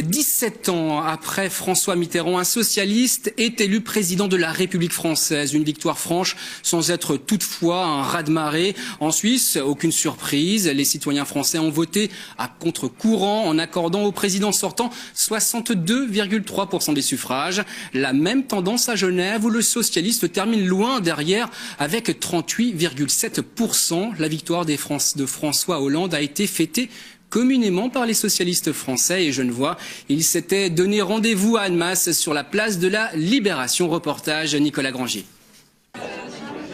17 ans après François Mitterrand, un socialiste est élu président de la République française. Une victoire franche sans être toutefois un raz-de-marée. En Suisse, aucune surprise. Les citoyens français ont voté à contre-courant en accordant au président sortant 62,3% des suffrages. La même tendance à Genève où le socialiste termine loin derrière avec 38,7%. La victoire de François Hollande a été fêtée communément par les socialistes français et genevois. Ils s'étaient donné rendez-vous à Annemasse sur la place de la Libération. Reportage Nicolas Grangier.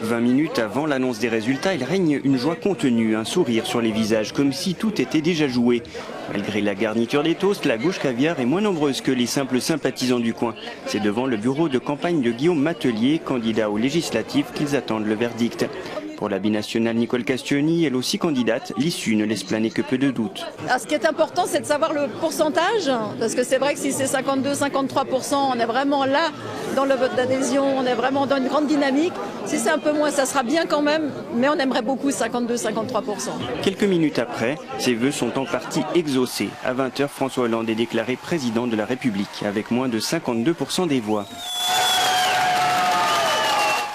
20 minutes avant l'annonce des résultats, il règne une joie contenue, un sourire sur les visages, comme si tout était déjà joué. Malgré la garniture des toasts, la gauche caviar est moins nombreuse que les simples sympathisants du coin. C'est devant le bureau de campagne de Guillaume Matelier, candidat aux législatives, qu'ils attendent le verdict. Pour la binationale Nicole Castioni, elle aussi candidate, l'issue ne laisse planer que peu de doutes. Alors, ce qui est important, c'est de savoir le pourcentage, parce que c'est vrai que si c'est 52-53%, on est vraiment là dans le vote d'adhésion, on est vraiment dans une grande dynamique. Si c'est un peu moins, ça sera bien quand même, mais on aimerait beaucoup 52-53%. Quelques minutes après, ses vœux sont en partie exaucés. À 20h, François Hollande est déclaré président de la République, avec moins de 52% des voix.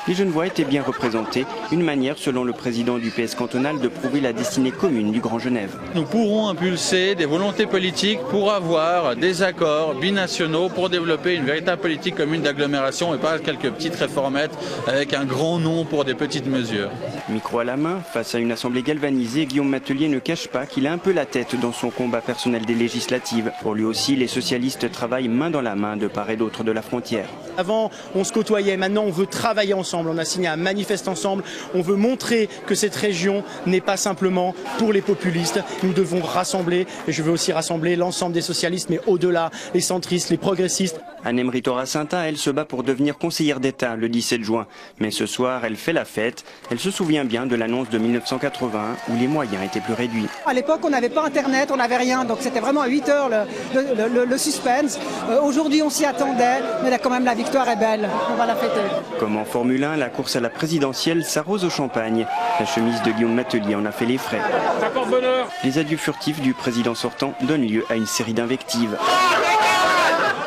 Les Genevois étaient bien représentés, une manière, selon le président du PS cantonal, de prouver la destinée commune du Grand Genève. Nous pourrons impulser des volontés politiques pour avoir des accords binationaux pour développer une véritable politique commune d'agglomération et pas quelques petites réformettes avec un grand nom pour des petites mesures. Micro à la main, face à une assemblée galvanisée, Guillaume Matelier ne cache pas qu'il a un peu la tête dans son combat personnel des législatives. Pour lui aussi, les socialistes travaillent main dans la main de part et d'autre de la frontière. Avant, on se côtoyait, maintenant on veut travailler ensemble. On a signé un manifeste ensemble. On veut montrer que cette région n'est pas simplement pour les populistes. Nous devons rassembler, et je veux aussi rassembler l'ensemble des socialistes, mais au-delà, les centristes, les progressistes. Anne-Emery Torrasinta, elle se bat pour devenir conseillère d'État le 17 juin. Mais ce soir, elle fait la fête. Elle se souvient bien de l'annonce de 1981 où les moyens étaient plus réduits. À l'époque, on n'avait pas Internet, on n'avait rien. Donc c'était vraiment à 8 heures le suspense. Aujourd'hui, on s'y attendait, mais là, quand même, la victoire est belle. On va la fêter. Comme en Formule 1, la course à la présidentielle s'arrose au champagne. La chemise de Guillaume Matelier en a fait les frais. Ça porte bonheur. Les adieux furtifs du président sortant donnent lieu à une série d'invectives.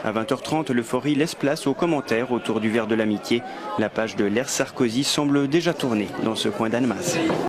À 20h30, l'euphorie laisse place aux commentaires autour du verre de l'amitié. La page de l'ère Sarkozy semble déjà tournée dans ce coin d'Annemasse.